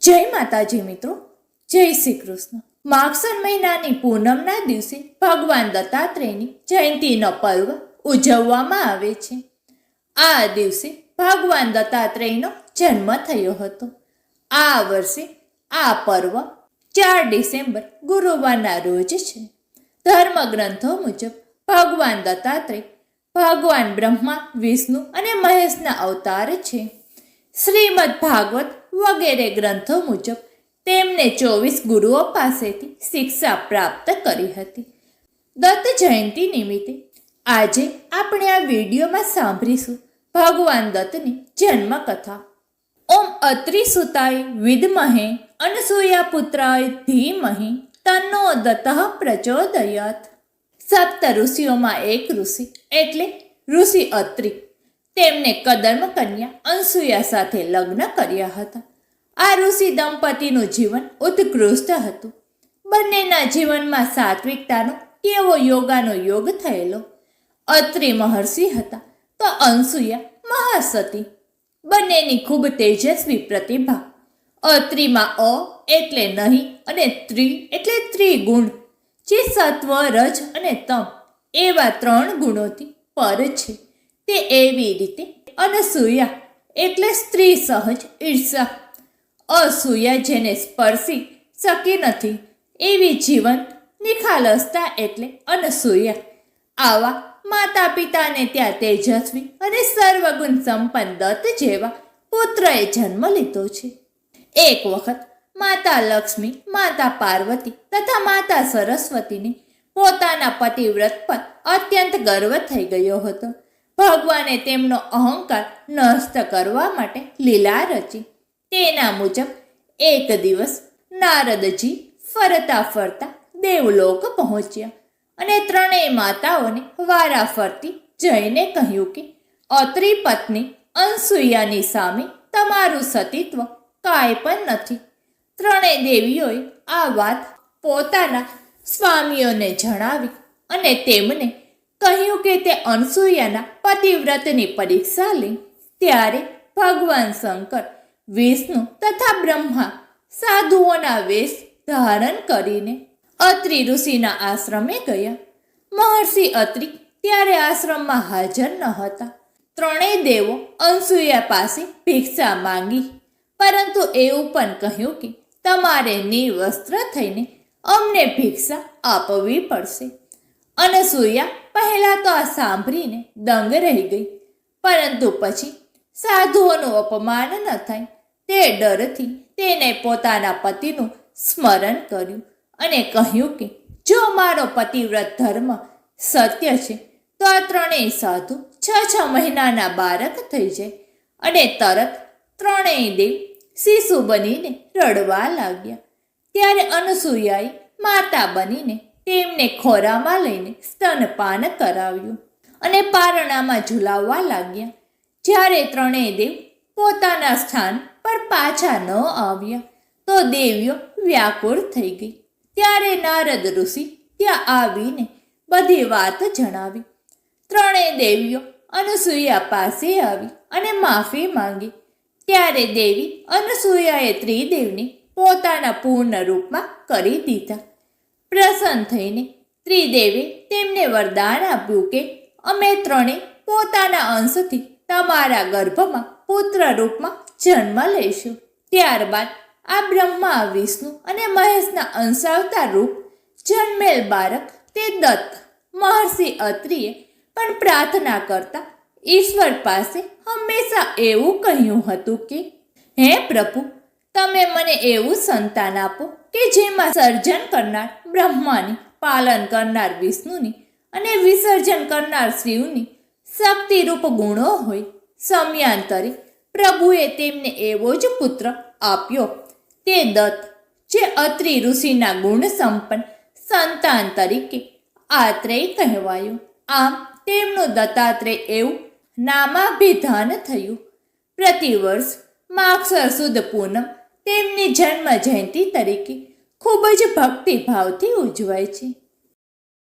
જય માતાજી મિત્રો, જય શ્રી કૃષ્ણ। માગસર મહિનાની પૂનમના દિવસે ભગવાન દત્તાત્રેયની જયંતીનો પર્વ ઉજવવામાં આવે છે। આ દિવસે ભગવાન દત્તાત્રેયનો જન્મ થયો હતો। આ વર્ષે આ પર્વ 4 ડિસેમ્બર ગુરુવારના રોજ છે। ધર્મગ્રંથો મુજબ ભગવાન દત્તાત્રેય ભગવાન બ્રહ્મા, વિષ્ણુ અને મહેશના અવતાર છે। શ્રીમદ ભાગવત વગેરે ગ્રંથો મુજબ તેમને 24 ગુરુઓ પાસેથી શિક્ષા પ્રાપ્ત કરી હતી। દત્ત જયંતી નિમિત્તે આજે આપણે આ વિડીયોમાં સાંભળીશું ભગવાન દત્તની જન્મ કથા। ઓમ અત્રિ સુતાય વિદ્મહે અનસૂયા પુત્રાય ધીમહિ તન્નો દત્તઃ પ્રચોદયાત। સપ્ત ઋષિઓમાં એક ઋષિ એટલે ઋષિ અત્રિ તેમને કદર્મ કન્યા અનસૂયા સાથે લગ્ન કર્યા હતા। આ ઋષિ દંપતીનું જીવન ઉત્કૃષ્ટ હતું। બંનેના જીવનમાં સાત્વિકતાનો કેવો યોગાનો યોગ થયેલો। અત્રિ મહર્ષિ હતા તો અનસૂયા મહાસતી। બંનેની ખૂબ તેજસ્વી પ્રતિભા। અત્રિમાં અ એટલે નહીં અને ત્રિ એટલે ત્રિગુણ, જે સત્વ, રજ અને તમ એવા 3 ગુણોથી પર છે। તે એવી રીતે અનસૂયા એટલે સ્ત્રી સહજ ઈર્ષા, અસૂયા જેને સ્પર્શી શકી નથી એવી જીવંત નિખાલસતા એટલે અનસૂયા। આવા માતા પિતાને ત્યાં તેજસ્વી અને સર્વગુણ સંપન્ન દત્ત જેવા પુત્રએ જન્મ લીધો છે। એક વખત માતા લક્ષ્મી, માતા પાર્વતી તથા માતા સરસ્વતીને પોતાના પતિવ્રત પર અત્યંત ગર્વ થઈ ગયો હતો। ભગવાને તેમનો અહંકાર નષ્ટ કરવા માટે લીલા રચી। તેના મુજબ એક દિવસ નારદજી ફરતા ફરતા દેવલોક પહોંચ્યા અને 3 માતાઓને વારાફરતી જઈને કહ્યું કે અત્રિ પત્ની અનસૂયાની સામે તમારું સતીત્વ કાંઈ પણ નથી। 3 દેવીઓએ આ વાત પોતાના સ્વામીઓને જણાવી અને તેમને કહ્યું કે તે અનસૂયાના પતિવ્રતની પરીક્ષા લે। ત્યારે ભગવાન શંકર, વિષ્ણુ તથા બ્રહ્મા સાધુઓના વેશ ધારણ કરીને અત્રિ ઋષિના આશ્રમે ગયા। મહર્ષિ અત્રિ ત્યારે આશ્રમમાં હાજર ન હતા। 3 દેવો અનસૂયા પાસે ભિક્ષા માંગી, પરંતુ એવું પણ કહ્યું કે તમારે નિર્વસ્ત્ર થઈને અમને ભિક્ષા આપવી પડશે। અનસૂયા પહેલા તો આ સાંભળીને દંગ રહી ગઈ, પરંતુ પછી સાધુઓનું અપમાન ન થાય તે ડરથી તેને પોતાના પતિનું સ્મરણ કર્યું અને કહ્યું કે જો મારો પતિવ્રત ધર્મ સત્ય છે તો આ 3 સાધુ 6 મહિનાના બાળક થઈ જાય। અને તરત 3 દેવ શિશુ બનીને રડવા લાગ્યા। ત્યારે અનસૂયાએ માતા બનીને તેમને ખોરામાં લઈને સ્તનપાન કરાવ્યું અને પારણામાં ઝુલાવવા લાગ્યા। જ્યારે 3 દેવ પોતાના સ્થાન પર પાછા ન આવ્યા તો દેવીઓ વ્યાકુળ થઈ ગઈ। ત્યારે નારદ ઋષિ ત્યાં આવીને બધી વાત જણાવી। 3 દેવીઓ અનસૂયા પાસે આવી અને માફી માંગી। ત્યારે દેવી અનસૂયાએ ત્રિદેવને પોતાના પૂર્ણ રૂપમાં કરી દીધા। પ્રસન્ન થઈને ત્રિદેવે તેમને વરદાન આપ્યું કે અમે 3 પોતાના અંશથી તમારા ગર્ભમાં પુત્ર રૂપમાં જન્મ લઈશું। ત્યારબાદ આ બ્રહ્મા, વિષ્ણુ અને મહેશના અંશાવતાર રૂપ જન્મેલ બાળક તે દત્ત મહર્ષિ અત્રિએ પણ પ્રાર્થના કરતા ઈશ્વર પાસે હંમેશા એવું કહ્યું હતું કે હે પ્રભુ, તમે મને એવું સંતાન આપો કે જેમાં સર્જન કરનાર બ્રહ્માની, પાલન કરનાર વિષ્ણુની અને વિસર્જન કરનાર શિવની શક્તિરૂપ ગુણો હોય। સમયાંતરે પ્રભુએ તેમને એવો જ પુત્ર આપ્યો, તે દત્ત, જે અત્રિ ઋષિના ગુણ સંપન્ન સંતાન તરીકે આત્રેય કહેવાયું। આમ તેમનું દત્તાત્રેય એવું નામાભિધાન થયું। પ્રતિવર્ષ માગસર સુદ પૂનમ તેમની જન્મ જયંતી તરીકે ખૂબ જ ભક્તિભાવથી ઉજવાય છે।